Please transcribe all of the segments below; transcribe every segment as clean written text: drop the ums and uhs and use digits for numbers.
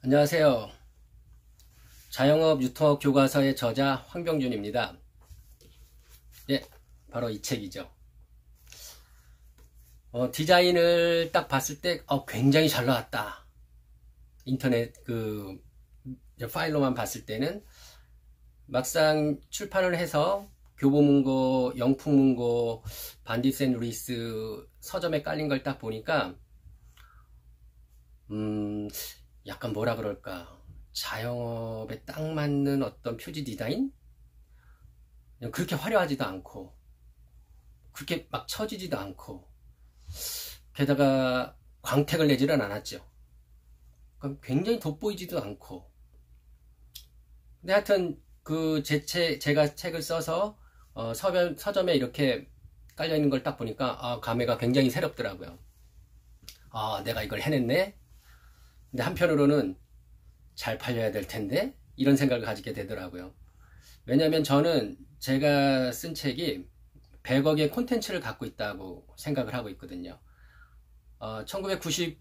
안녕하세요. 자영업 유통업 교과서의 저자 황병준입니다. 예, 바로 이 책이죠. 디자인을 딱 봤을 때 굉장히 잘 나왔다. 인터넷 파일로만 봤을 때는. 막상 출판을 해서 교보문고, 영풍문고, 반디스 앤 루이스 서점에 깔린 걸 딱 보니까 약간 뭐라 그럴까, 자영업에 딱 맞는 어떤 표지 디자인? 그렇게 화려하지도 않고 그렇게 막 처지지도 않고, 게다가 광택을 내지는 않았죠. 굉장히 돋보이지도 않고. 근데 하여튼 제가 책을 써서 서점에 이렇게 깔려있는 걸 딱 보니까 감회가 굉장히 새롭더라고요. 내가 이걸 해냈네. 근데 한편으로는 잘 팔려야 될 텐데, 이런 생각을 가지게 되더라고요. 왜냐하면 저는 제가 쓴 책이 100억의 콘텐츠를 갖고 있다고 생각을 하고 있거든요. 1999년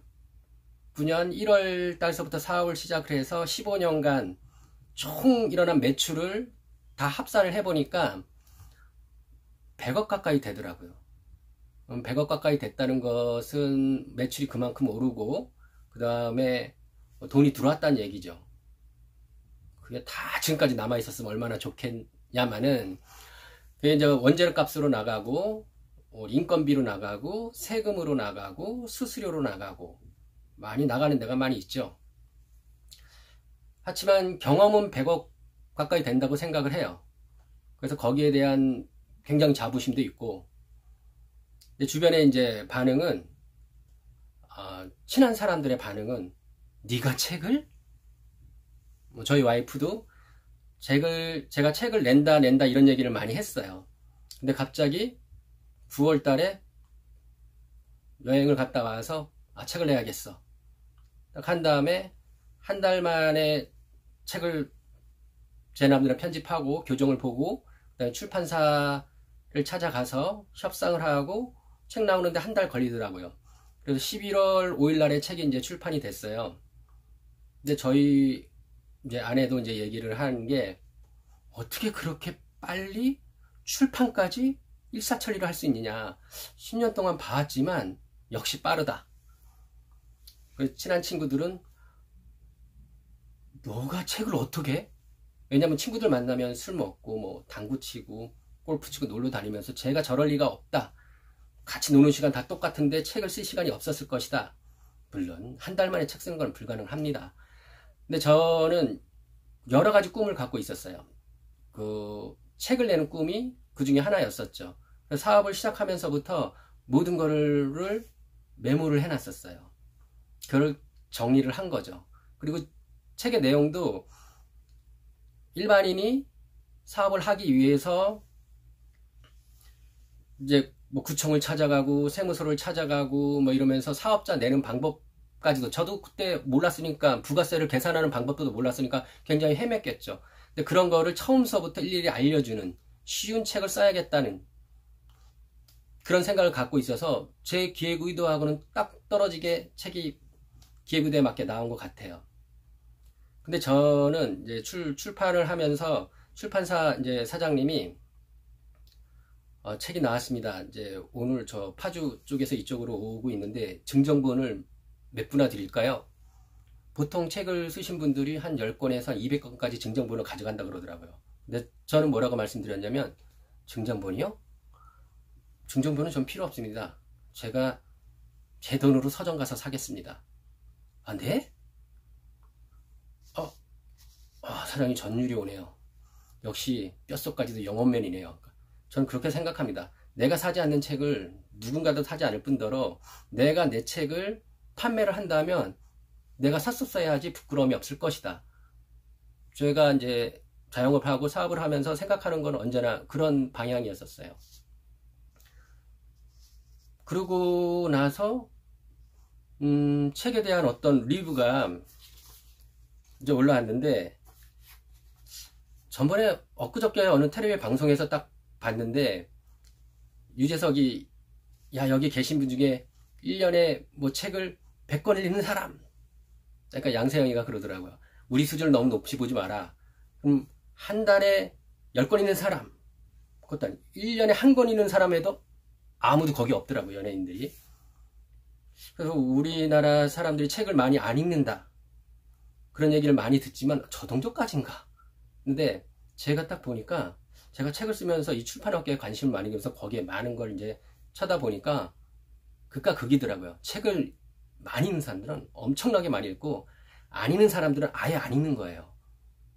1월 달서부터 사업을 시작을 해서 15년간 총 일어난 매출을 다 합산을 해보니까 100억 가까이 되더라고요. 100억 가까이 됐다는 것은 매출이 그만큼 오르고 그 다음에 돈이 들어왔다는 얘기죠. 그게 다 지금까지 남아있었으면 얼마나 좋겠냐마는, 그게 이제 원재료 값으로 나가고 인건비로 나가고 세금으로 나가고 수수료로 나가고 많이 나가는 데가 많이 있죠. 하지만 경험은 100억 가까이 된다고 생각을 해요. 그래서 거기에 대한 굉장히 자부심도 있고, 주변에 이제 반응은, 친한 사람들의 반응은, 네가 책을? 저희 와이프도 제가 책을 낸다 이런 얘기를 많이 했어요. 근데 갑자기 9월 달에 여행을 갔다 와서 책을 내야겠어 딱 한 다음에 한 달 만에 책을 제 나름대로 편집하고 교정을 보고, 그다음에 출판사를 찾아가서 협상을 하고 책 나오는데 한 달 걸리더라고요. 그래서 11월 5일 날에 책이 이제 출판이 됐어요. 근데 저희 이제 아내도 이제 얘기를 하는 게, 어떻게 그렇게 빨리 출판까지 일사천리로 할 수 있느냐. 10년 동안 봐왔지만 역시 빠르다. 그래서 친한 친구들은 너가 책을 어떻게 해? 왜냐면 친구들 만나면 술 먹고 뭐 당구 치고 골프 치고 놀러 다니면서 제가 저럴 리가 없다. 같이 노는 시간 다 똑같은데 책을 쓸 시간이 없었을 것이다. 물론 한 달 만에 책 쓰는 건 불가능합니다. 근데 저는 여러 가지 꿈을 갖고 있었어요. 책을 내는 꿈이 그 중에 하나였었죠. 그래서 사업을 시작하면서부터 모든 거를 메모를 해놨었어요. 그걸 정리를 한 거죠. 그리고 책의 내용도 일반인이 사업을 하기 위해서 이제 뭐 구청을 찾아가고 세무서를 찾아가고 뭐 이러면서 사업자 내는 방법까지도, 저도 그때 몰랐으니까, 부가세를 계산하는 방법도 몰랐으니까 굉장히 헤맸겠죠. 근데 그런 거를 처음서부터 일일이 알려주는 쉬운 책을 써야겠다는 그런 생각을 갖고 있어서 제 기획 의도하고는 딱 떨어지게 책이 기획 의도에 맞게 나온 것 같아요. 근데 저는 이제 출판을 하면서 출판사 이제 사장님이 책이 나왔습니다. 이제 오늘 저 파주 쪽에서 이쪽으로 오고 있는데 증정본을 몇 분나 드릴까요? 보통 책을 쓰신 분들이 한 10권에서 200권까지 증정본을 가져간다 그러더라고요. 근데 저는 뭐라고 말씀드렸냐면, 증정본이요? 증정본은 전 필요 없습니다. 제가 제 돈으로 서점 가서 사겠습니다. 네? 사장님 전율이 오네요. 역시 뼛속까지도 영업맨이네요. 저는 그렇게 생각합니다. 내가 사지 않는 책을 누군가도 사지 않을 뿐더러 내가 내 책을 판매를 한다면 내가 샀었어야 하지 부끄러움이 없을 것이다. 제가 이제 자영업하고 사업을 하면서 생각하는 건 언제나 그런 방향이었었어요. 그러고 나서 책에 대한 어떤 리뷰가 이제 올라왔는데, 전번에 엊그저께 어느 텔레비전 방송에서 딱 봤는데, 유재석이 여기 계신 분 중에 1년에 뭐 책을 100권을 읽는 사람 그러니까 양세형이가 그러더라고요. 우리 수준을 너무 높이 보지 마라. 그럼 한 달에 10권 있는 사람, 그것도 아니고 1년에 한 권 있는 사람에도 아무도 거기 없더라고요, 연예인들이. 그래서 우리나라 사람들이 책을 많이 안 읽는다, 그런 얘기를 많이 듣지만 저 정도까지인가? 근데 제가 딱 보니까, 제가 책을 쓰면서 이 출판업계에 관심을 많이 가면서 거기에 많은 걸 이제 쳐다보니까 극과 극이더라고요. 책을 많이 읽는 사람들은 엄청나게 많이 읽고, 안 읽는 사람들은 아예 안 읽는 거예요.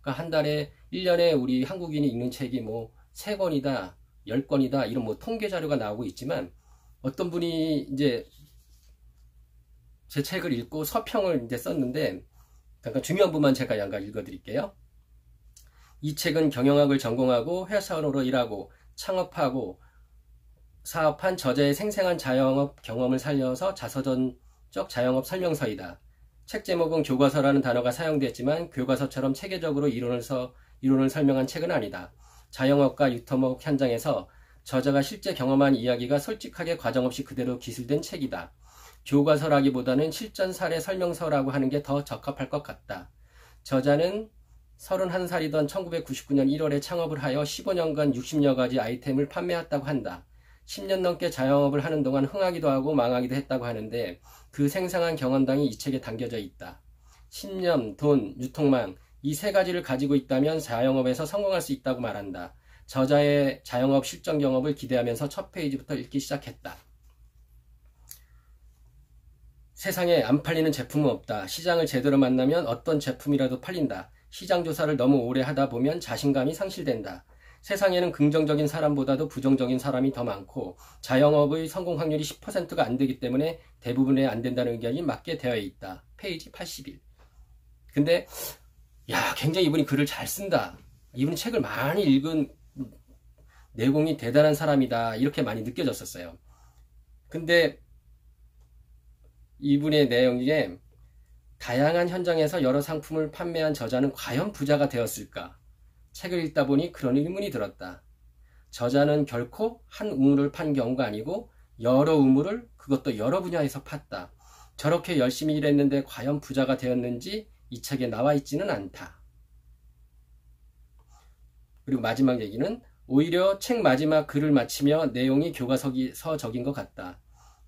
그러니까 한 달에, 1년에 우리 한국인이 읽는 책이 뭐 3권이다, 10권이다, 이런 뭐 통계 자료가 나오고 있지만, 어떤 분이 이제 제 책을 읽고 서평을 이제 썼는데, 잠깐 중요한 부분만 제가 잠깐 읽어드릴게요. 이 책은 경영학을 전공하고 회사원으로 일하고 창업하고 사업한 저자의 생생한 자영업 경험을 살려서 자서전적 자영업 설명서이다. 책 제목은 교과서라는 단어가 사용됐지만 교과서처럼 체계적으로 이론을 설명한 책은 아니다. 자영업과 유통업 현장에서 저자가 실제 경험한 이야기가 솔직하게 과정 없이 그대로 기술된 책이다. 교과서라기보다는 실전 사례 설명서라고 하는 게 더 적합할 것 같다. 저자는 31살이던 1999년 1월에 창업을 하여 15년간 60여 가지 아이템을 판매했다고 한다. 10년 넘게 자영업을 하는 동안 흥하기도 하고 망하기도 했다고 하는데 그 생생한 경험담이 이 책에 담겨져 있다. 신념, 돈, 유통망, 이 세 가지를 가지고 있다면 자영업에서 성공할 수 있다고 말한다. 저자의 자영업 실전 경험을 기대하면서 첫 페이지부터 읽기 시작했다. 세상에 안 팔리는 제품은 없다. 시장을 제대로 만나면 어떤 제품이라도 팔린다. 시장 조사를 너무 오래 하다 보면 자신감이 상실된다. 세상에는 긍정적인 사람보다도 부정적인 사람이 더 많고 자영업의 성공 확률이 10%가 안 되기 때문에 대부분의 안 된다는 의견이 맞게 되어 있다. 페이지 81. 근데 굉장히 이분이 글을 잘 쓴다. 이분이 책을 많이 읽은 내공이 대단한 사람이다. 이렇게 많이 느껴졌었어요. 근데 이분의 내용 중에 다양한 현장에서 여러 상품을 판매한 저자는 과연 부자가 되었을까? 책을 읽다 보니 그런 의문이 들었다. 저자는 결코 한 우물을 판 경우가 아니고 여러 우물을, 그것도 여러 분야에서 팠다. 저렇게 열심히 일했는데 과연 부자가 되었는지 이 책에 나와 있지는 않다. 그리고 마지막 얘기는 오히려 책 마지막 글을 마치며 내용이 교과서적인 것 같다.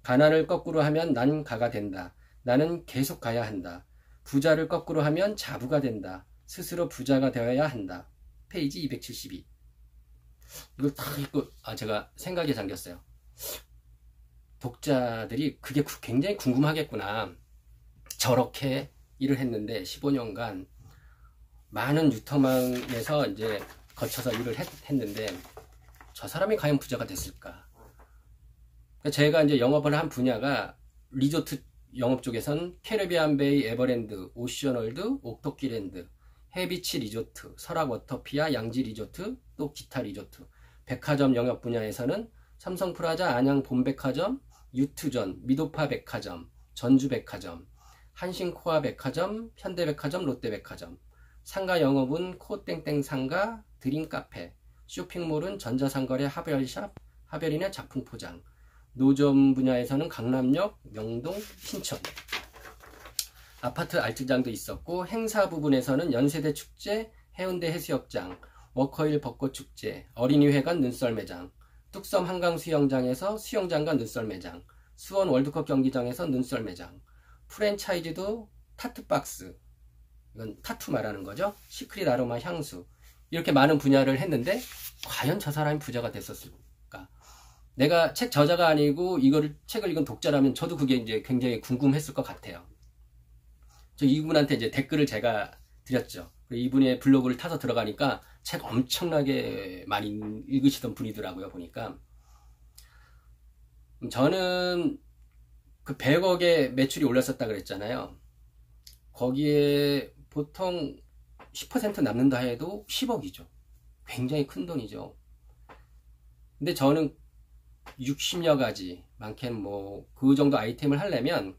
가난을 거꾸로 하면 난 가가 된다. 나는 계속 가야 한다. 부자를 거꾸로 하면 자부가 된다. 스스로 부자가 되어야 한다. 페이지 272. 이걸 딱 읽고 제가 생각에 잠겼어요. 독자들이 그게 굉장히 궁금하겠구나. 저렇게 일을 했는데 15년간 많은 유통망에서 이제 거쳐서 일을 했는데 저 사람이 과연 부자가 됐을까? 제가 이제 영업을 한 분야가 리조트 영업 쪽에선 캐리비안 베이, 에버랜드, 오션월드, 옥토끼랜드, 해비치 리조트, 설악 워터피아, 양지 리조트, 또 기타 리조트. 백화점 영업 분야에서는 삼성프라자, 안양 본백화점, 유투전, 미도파 백화점, 전주백화점, 한신코아 백화점, 현대백화점, 롯데백화점. 상가 영업은 코땡땡 상가, 드림카페. 쇼핑몰은 전자상거래 하별샵, 하별이나 작품포장. 노점 분야에서는 강남역, 명동, 신천. 아파트 알뜰장도 있었고, 행사 부분에서는 연세대 축제, 해운대 해수욕장, 워커힐 벚꽃축제, 어린이회관 눈썰매장, 뚝섬 한강수영장에서 수영장과 눈썰매장, 수원 월드컵 경기장에서 눈썰매장, 프랜차이즈도 타투박스, 이건 타투 말하는 거죠. 시크릿 아로마 향수. 이렇게 많은 분야를 했는데 과연 저 사람이 부자가 됐었을까? 내가 책 저자가 아니고 책을 읽은 독자라면 저도 그게 이제 굉장히 궁금했을 것 같아요. 저 이분한테 이제 댓글을 제가 드렸죠. 이분의 블로그를 타서 들어가니까 책 엄청나게 많이 읽으시던 분이더라고요, 보니까. 저는 그 100억의 매출이 올랐었다 그랬잖아요. 거기에 보통 10% 남는다 해도 10억이죠. 굉장히 큰 돈이죠. 근데 저는 60여 가지, 많게는 뭐 그 정도 아이템을 하려면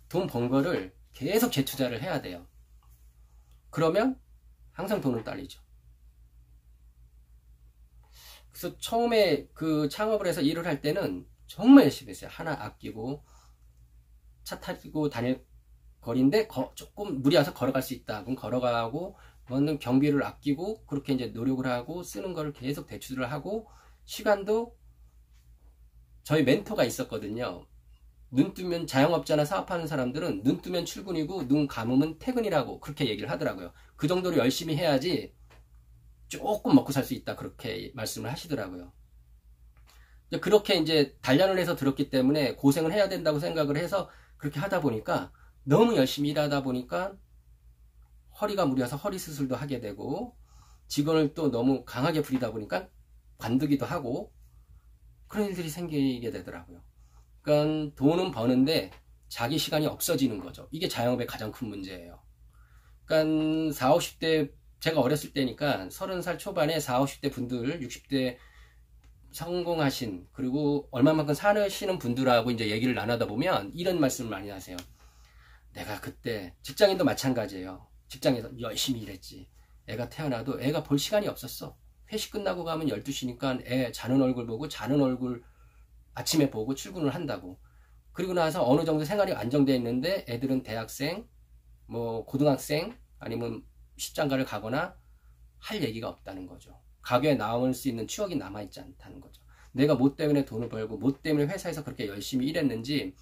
돈 번 거를 계속 재투자를 해야 돼요. 그러면 항상 돈은 딸리죠. 그래서 처음에 그 창업을 해서 일을 할 때는 정말 열심히 했어요. 하나 아끼고 차 타고 다닐 거리인데 조금 물이 와서 걸어갈 수 있다. 그럼 걸어가고 뭐는 경비를 아끼고 그렇게 이제 노력을 하고 쓰는 거를 계속 대출을 하고 시간도 저희 멘토가 있었거든요. 눈 뜨면 자영업자나 사업하는 사람들은 눈 뜨면 출근이고 눈 감으면 퇴근이라고 그렇게 얘기를 하더라고요. 그 정도로 열심히 해야지 조금 먹고 살 수 있다 그렇게 말씀을 하시더라고요. 그렇게 이제 단련을 해서 들었기 때문에 고생을 해야 된다고 생각을 해서 그렇게 하다 보니까 너무 열심히 일하다 보니까 허리가 무리와서 허리 수술도 하게 되고 직원을 또 너무 강하게 부리다 보니까 관두기도 하고 그런 일들이 생기게 되더라고요. 그러니까 돈은 버는데 자기 시간이 없어지는 거죠. 이게 자영업의 가장 큰 문제예요. 그러니까 40, 50대 제가 어렸을 때니까 30살 초반에 40, 50대 분들 60대 성공하신 그리고 얼마만큼 사시는 분들하고 이제 얘기를 나누다 보면 이런 말씀을 많이 하세요. 내가 그때 직장인도 마찬가지예요. 직장에서 열심히 일했지. 애가 태어나도 애가 볼 시간이 없었어. 회식 끝나고 가면 12시니까 애 자는 얼굴 보고 자는 얼굴 아침에 보고 출근을 한다고. 그리고 나서 어느 정도 생활이 안정되어 있는데 애들은 대학생, 뭐 고등학생 아니면 시장가를 가거나 할 얘기가 없다는 거죠. 가게에 나올 수 있는 추억이 남아있지 않다는 거죠. 내가 뭐 때문에 돈을 벌고 뭐 때문에 회사에서 그렇게 열심히 일했는지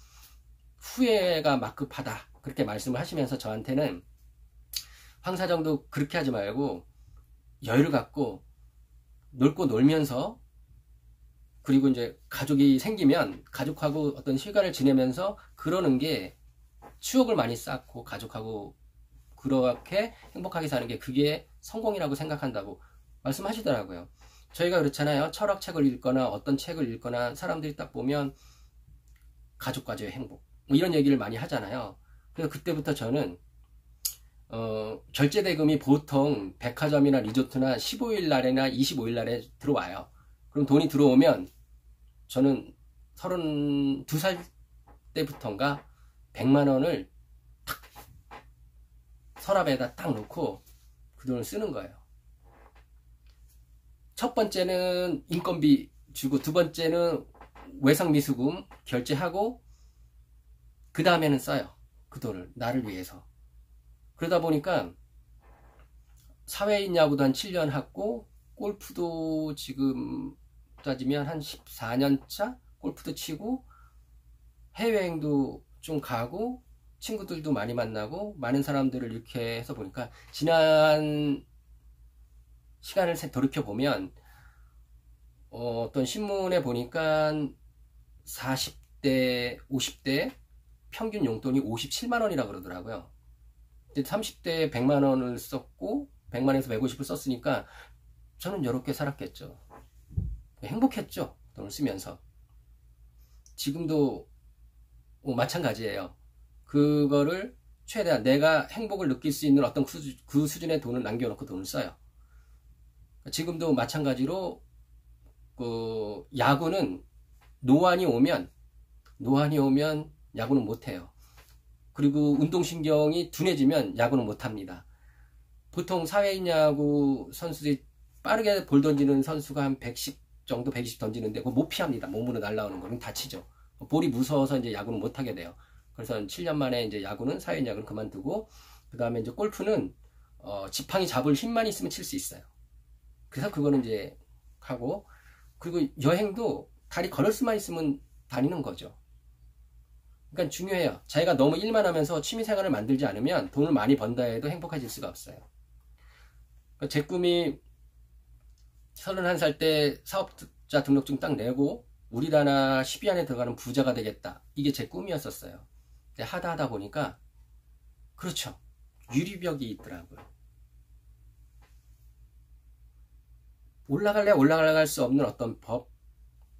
후회가 막급하다 그렇게 말씀을 하시면서 저한테는 황 사장도 그렇게 하지 말고 여유를 갖고 놀고 놀면서 그리고 이제 가족이 생기면 가족하고 어떤 시간을 지내면서 그러는 게 추억을 많이 쌓고 가족하고 그렇게 행복하게 사는 게 그게 성공이라고 생각한다고 말씀하시더라고요. 저희가 그렇잖아요. 철학책을 읽거나 어떤 책을 읽거나 사람들이 딱 보면 가족과의 행복 뭐 이런 얘기를 많이 하잖아요. 그래서 그때부터 저는 결제 대금이 보통 백화점이나 리조트나 15일 날이나 25일 날에 들어와요. 그럼 돈이 들어오면 저는 32살 때부터인가 100만 원을 탁 서랍에다 딱 놓고 그 돈을 쓰는 거예요. 첫 번째는 인건비 주고 두 번째는 외상미수금 결제하고 그 다음에는 써요. 그 돈을 나를 위해서. 그러다 보니까 사회인 야구도 한 7년 하고 골프도 지금 따지면 한 14년 차 골프도 치고 해외여행도 좀 가고 친구들도 많이 만나고 많은 사람들을 이렇게 해서 보니까 지난 시간을 돌이켜보면 어떤 신문에 보니까 40대 50대 평균 용돈이 57만 원이라 그러더라고요. 30대에 100만 원을 썼고 100만에서 150을 썼으니까 저는 이렇게 살았겠죠. 행복했죠. 돈을 쓰면서. 지금도 마찬가지예요. 그거를 최대한 내가 행복을 느낄 수 있는 어떤 그 수준의 돈을 남겨놓고 돈을 써요. 지금도 마찬가지로 그 야구는 노안이 오면 야구는 못해요. 그리고 운동신경이 둔해지면 야구는 못합니다. 보통 사회인 야구 선수들이 빠르게 볼 던지는 선수가 한 110 정도 120 던지는데 그거 못 피합니다. 몸으로 날아오는 거는 다치죠. 볼이 무서워서 이제 야구는 못하게 돼요. 그래서 7년 만에 이제 야구는 사회인 야구는 그만두고 그 다음에 이제 골프는 지팡이 잡을 힘만 있으면 칠 수 있어요. 그래서 그거는 이제 하고 그리고 여행도 다리 걸을 수만 있으면 다니는 거죠. 그러니까 중요해요. 자기가 너무 일만 하면서 취미생활을 만들지 않으면 돈을 많이 번다 해도 행복해질 수가 없어요. 그러니까 제 꿈이 31살 때 사업자 등록증 딱 내고 우리나라 10위 안에 들어가는 부자가 되겠다. 이게 제 꿈이었었어요. 근데 하다 보니까 그렇죠. 유리벽이 있더라고요. 올라갈 수 없는 어떤 법,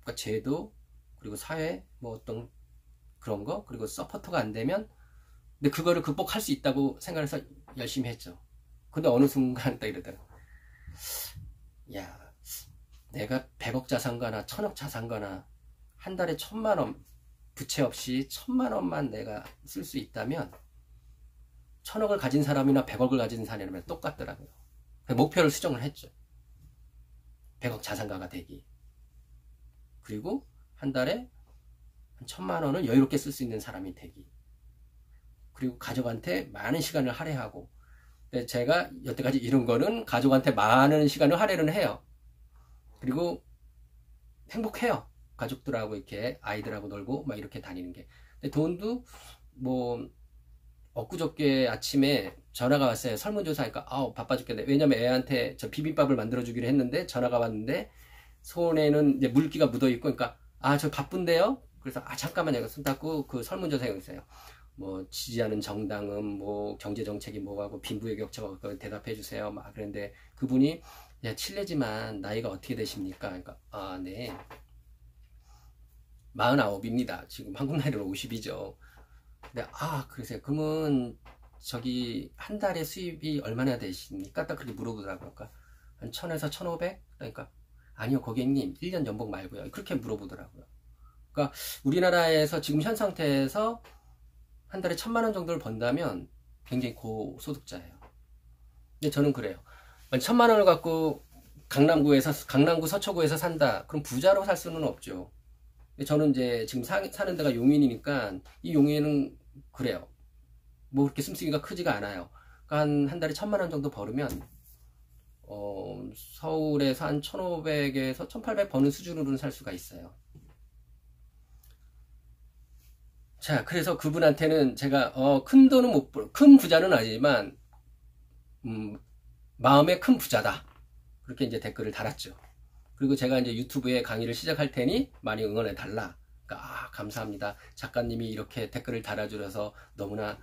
그러니까 제도, 그리고 사회, 뭐 어떤 그런 거, 그리고 서포터가 안 되면, 근데 그거를 극복할 수 있다고 생각해서 열심히 했죠. 근데 어느 순간 딱 이러더라고요. 야, 내가 100억 자산가나 1000억 자산가나 한 달에 1000만 원, 부채 없이 1000만 원만 내가 쓸 수 있다면 1000억을 가진 사람이나 100억을 가진 사람이랑 똑같더라고요. 목표를 수정을 했죠. 100억 자산가가 되기. 그리고 한 달에 한 1000만 원을 여유롭게 쓸 수 있는 사람이 되기. 그리고 가족한테 많은 시간을 할애하고. 근데 제가 여태까지 이룬 거는 가족한테 많은 시간을 할애를 해요. 그리고 행복해요. 가족들하고 이렇게 아이들하고 놀고 막 이렇게 다니는 게. 근데 돈도 뭐 엊그저께 아침에 전화가 왔어요. 설문조사하니까 아우 바빠 죽겠네. 왜냐면 애한테 저 비빔밥을 만들어 주기로 했는데 전화가 왔는데 손에는 이제 물기가 묻어 있고, 그러니까 아 저 바쁜데요. 그래서 아 잠깐만요. 손 닦고 그 설문조사에 있어요. 뭐 지지하는 정당은 뭐 경제 정책이 뭐하고 빈부의 격차가 대답해 주세요. 막 그런데 그분이 야 실례지만 나이가 어떻게 되십니까? 그러니까 아 네 49입니다. 지금 한국 나이로 50이죠. 근데 아 그러세요. 그러면 저기 한 달에 수입이 얼마나 되십니까? 딱 그렇게 물어보더라고요. 그러니까 한 1000에서 1500? 그러니까 아니요 고객님 1년 연봉 말고요. 그렇게 물어보더라고요. 그러니까 우리나라에서 지금 현 상태에서 한 달에 1000만 원 정도를 번다면 굉장히 고소득자예요. 근데 저는 그래요. 1000만 원을 갖고 강남구 서초구에서 산다. 그럼 부자로 살 수는 없죠. 저는 이제 지금 사는 데가 용인이니까 이 용인은 그래요. 뭐 그렇게 씀씀이가 크지가 않아요. 그러니까 한 달에 1000만 원 정도 벌으면 서울에서 한 1500에서 1800 버는 수준으로는 살 수가 있어요. 자, 그래서 그분한테는 제가 큰 돈은 못 벌, 큰 부자는 아니지만 마음의 큰 부자다. 그렇게 이제 댓글을 달았죠. 그리고 제가 이제 유튜브에 강의를 시작할 테니 많이 응원해 달라. 그러니까 아, 감사합니다. 작가님이 이렇게 댓글을 달아주셔서 너무나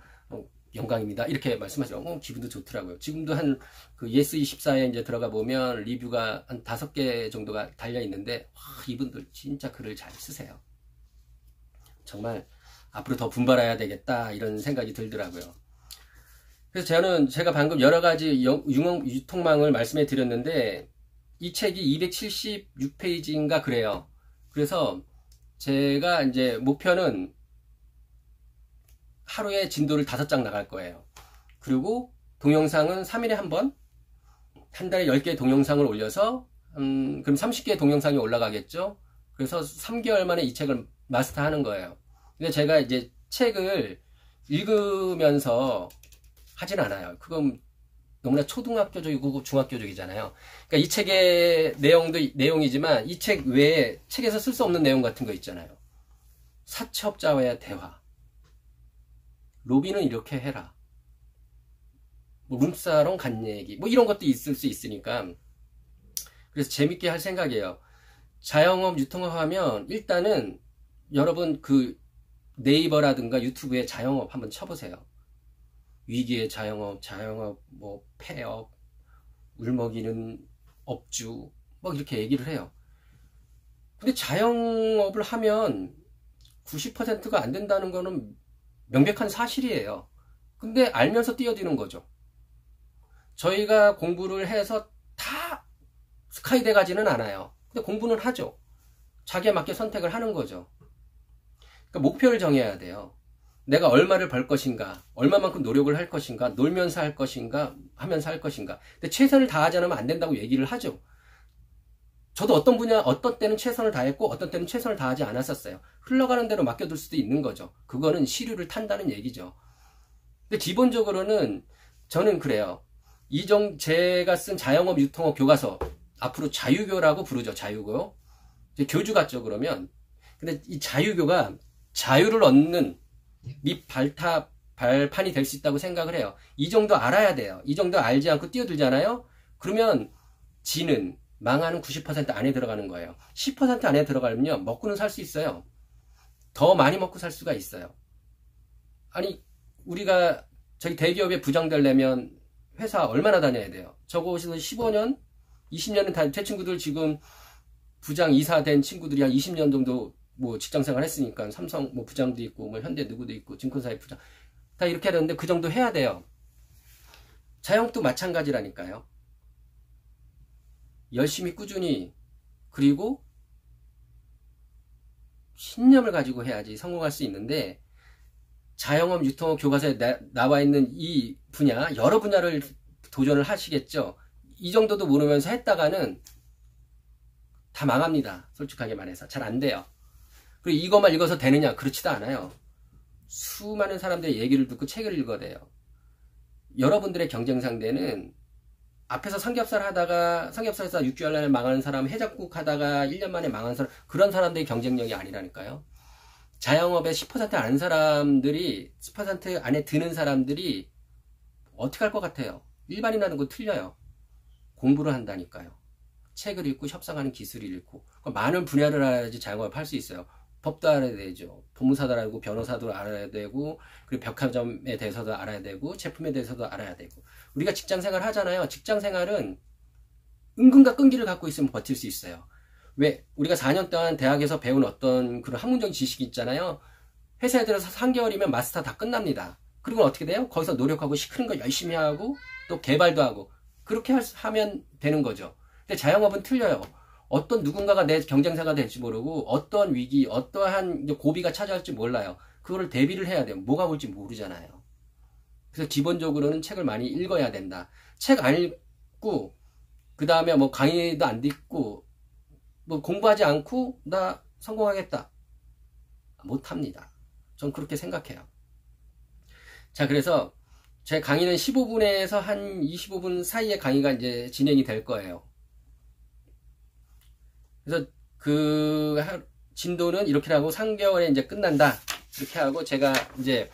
영광입니다. 이렇게 말씀하시고 기분도 좋더라고요. 지금도 한 그 예스24에 이제 들어가 보면 리뷰가 한 5개 정도가 달려 있는데 이분들 진짜 글을 잘 쓰세요. 정말 앞으로 더 분발해야 되겠다 이런 생각이 들더라고요. 그래서 제가 방금 여러 가지 유통망을 말씀해 드렸는데 이 책이 276페이지인가 그래요. 그래서 제가 이제 목표는 하루에 진도를 5장 나갈 거예요. 그리고 동영상은 3일에 한 번, 한 달에 10개의 동영상을 올려서 그럼 30개의 동영상이 올라가겠죠. 그래서 3개월 만에 이 책을 마스터하는 거예요. 근데 제가 이제 책을 읽으면서 하진 않아요. 그건 너무나 초등학교적이고 중학교적이잖아요. 그러니까 이 책의 내용도 내용이지만 이 책 외에 책에서 쓸 수 없는 내용 같은 거 있잖아요. 사채업자와의 대화. 로비는 이렇게 해라. 뭐 룸사롱 간 얘기. 뭐 이런 것도 있을 수 있으니까. 그래서 재밌게 할 생각이에요. 자영업, 유통업 하면 일단은 여러분 그 네이버라든가 유튜브에 자영업 한번 쳐보세요. 위기의 자영업, 뭐 폐업, 울먹이는 업주, 뭐 이렇게 얘기를 해요. 근데 자영업을 하면 90%가 안 된다는 거는 명백한 사실이에요. 근데 알면서 뛰어드는 거죠. 저희가 공부를 해서 다 스카이대 가지는 않아요. 근데 공부는 하죠. 자기에 맞게 선택을 하는 거죠. 그러니까 목표를 정해야 돼요. 내가 얼마를 벌 것인가, 얼마만큼 노력을 할 것인가, 놀면서 할 것인가, 하면서 할 것인가. 근데 최선을 다하지 않으면 안 된다고 얘기를 하죠. 저도 어떤 때는 최선을 다했고 어떤 때는 최선을 다하지 않았었어요. 흘러가는 대로 맡겨둘 수도 있는 거죠. 그거는 시류를 탄다는 얘기죠. 근데 기본적으로는 저는 그래요. 제가 쓴 자영업 유통업 교과서, 앞으로 자유교라고 부르죠. 자유교. 이제 교주 같죠, 그러면. 근데 이 자유교가 자유를 얻는 밑 발판이 될 수 있다고 생각을 해요. 이 정도 알아야 돼요. 이 정도 알지 않고 뛰어들잖아요. 그러면 망하는 90% 안에 들어가는 거예요. 10% 안에 들어가면요, 먹고는 살 수 있어요. 더 많이 먹고 살 수가 있어요. 아니, 우리가 저기 대기업에 부장 되려면 회사 얼마나 다녀야 돼요? 저곳에서 15년, 20년은 제 친구들 지금 부장 이사 된 친구들이 한 20년 정도 뭐 직장 생활 했으니까 삼성 뭐 부장도 있고 뭐 현대 누구도 있고 증권사의 부장 다 이렇게 해야 되는데 그 정도 해야 돼요. 자영업도 마찬가지라니까요. 열심히 꾸준히 그리고 신념을 가지고 해야지 성공할 수 있는데 자영업 유통업 교과서에 나와 있는 이 분야 여러 분야를 도전을 하시겠죠. 이 정도도 모르면서 했다가는 다 망합니다. 솔직하게 말해서 잘 안 돼요. 그리고 이것만 읽어서 되느냐? 그렇지도 않아요. 수많은 사람들의 얘기를 듣고 책을 읽어야 돼요. 여러분들의 경쟁 상대는 앞에서 삼겹살 하다가 삼겹살에서 6개월 만에 망하는 사람, 해장국 하다가 1년 만에 망하는 사람, 그런 사람들의 경쟁력이 아니라니까요. 자영업에 10% 아는 사람들이, 10% 안에 드는 사람들이 어떻게 할 것 같아요? 일반인하는 거 틀려요. 공부를 한다니까요. 책을 읽고 협상하는 기술을 읽고 많은 분야를 알아야지 자영업을 할 수 있어요. 법도 알아야 되죠. 법무사도 알고 변호사도 알아야 되고, 그리고 백화점에 대해서도 알아야 되고, 제품에 대해서도 알아야 되고. 우리가 직장생활 하잖아요. 직장생활은 은근과 끈기를 갖고 있으면 버틸 수 있어요. 왜? 우리가 4년 동안 대학에서 배운 어떤 그런 학문적인 지식이 있잖아요. 회사에 들어서 3개월이면 마스터 다 끝납니다. 그리고 어떻게 돼요? 거기서 노력하고 시키는 거 열심히 하고 또 개발도 하고 그렇게 하면 되는 거죠. 근데 자영업은 틀려요. 어떤 누군가가 내 경쟁사가 될지 모르고 어떤 위기, 어떠한 고비가 찾아올지 몰라요. 그거를 대비를 해야 돼요. 뭐가 올지 모르잖아요. 그래서 기본적으로는 책을 많이 읽어야 된다. 책 안 읽고 그 다음에 뭐 강의도 안 듣고 뭐 공부하지 않고 나 성공하겠다. 못합니다. 전 그렇게 생각해요. 자, 그래서 제 강의는 15분에서 한 25분 사이에 강의가 이제 진행이 될 거예요. 그래서 그 진도는 이렇게 하고 3개월에 이제 끝난다. 이렇게 하고 제가 이제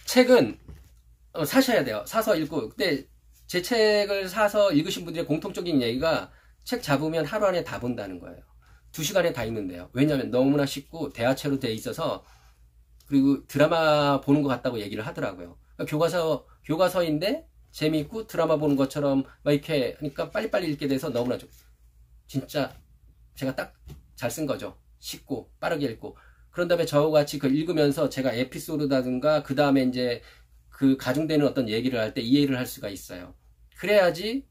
책은 사셔야 돼요. 사서 읽고. 근데 제 책을 사서 읽으신 분들의 공통적인 얘기가 책 잡으면 하루 안에 다 본다는 거예요. 2시간에 다 읽는데요. 왜냐하면 너무나 쉽고 대화체로 돼 있어서 그리고 드라마 보는 것 같다고 얘기를 하더라고요. 그러니까 교과서인데 재미있고 드라마 보는 것처럼 막 이렇게 하니까 빨리빨리 읽게 돼서 너무나 좋. 진짜 제가 딱 잘 쓴 거죠. 쉽고 빠르게 읽고. 그런 다음에 저와 같이 그 읽으면서 제가 에피소드라든가 그 다음에 이제 그 가중되는 어떤 얘기를 할 때 이해를 할 수가 있어요. 그래야지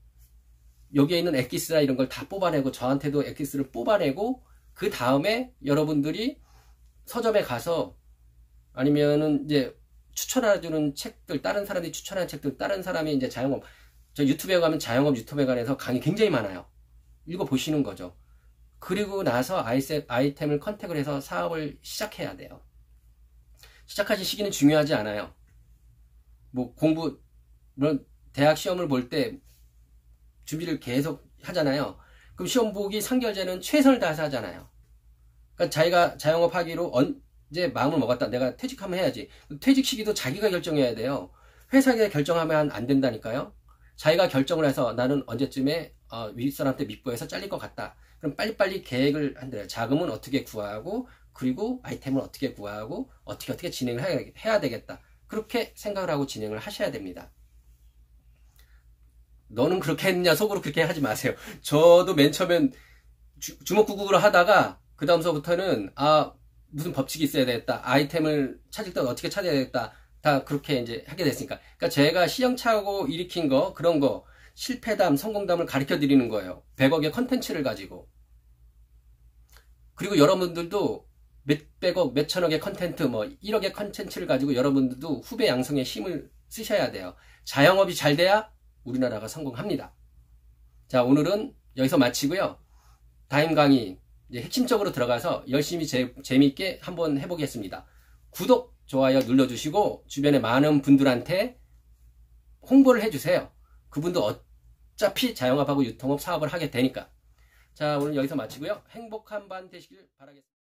여기에 있는 엑기스나 이런 걸 다 뽑아내고 저한테도 엑기스를 뽑아내고 그 다음에 여러분들이 서점에 가서 아니면은 이제 추천해주는 책들, 다른 사람들이 추천하는 책들, 다른 사람이 이제 자영업, 저 유튜브에 가면 자영업 유튜브에 관해서 강의 굉장히 많아요. 읽어보시는 거죠. 그리고 나서 아이템을 컨택을 해서 사업을 시작해야 돼요. 시작하신 시기는 중요하지 않아요. 뭐 공부, 물론 대학 시험을 볼 때 준비를 계속 하잖아요. 그럼 시험 보기 3개월 전에는 최선을 다해서 하잖아요. 그러니까 자기가 자영업 하기로 언제 마음을 먹었다. 내가 퇴직하면 해야지. 퇴직 시기도 자기가 결정해야 돼요. 회사가 결정하면 안 된다니까요. 자기가 결정을 해서 나는 언제쯤에 윗사람한테 밑보여서 잘릴 것 같다. 그럼 빨리빨리 계획을 한대요. 자금은 어떻게 구하고 그리고 아이템을 어떻게 구하고 어떻게 진행을 해야 되겠다. 그렇게 생각을 하고 진행을 하셔야 됩니다. 너는 그렇게 했냐 속으로 그렇게 하지 마세요. 저도 맨 처음엔 주먹구구로 하다가 그 다음서부터는 무슨 법칙이 있어야 되겠다. 아이템을 찾을 때 어떻게 찾아야 되겠다. 다 그렇게 이제 하게 됐으니까. 그러니까 제가 시행착오 일으킨 거 그런 거 실패담 성공담을 가르쳐 드리는 거예요. 100억의 컨텐츠를 가지고. 그리고 여러분들도 몇백억 몇천억의 컨텐츠 뭐 1억의 컨텐츠를 가지고 여러분들도 후배 양성에 힘을 쓰셔야 돼요. 자영업이 잘 돼야 우리나라가 성공합니다. 자, 오늘은 여기서 마치고요. 다음 강의 이제 핵심적으로 들어가서 열심히 재미있게 한번 해보겠습니다. 구독, 좋아요 눌러주시고 주변에 많은 분들한테 홍보를 해주세요. 그분도 어차피 자영업하고 유통업 사업을 하게 되니까. 자, 오늘 여기서 마치고요. 행복한 밤 되시길 바라겠습니다.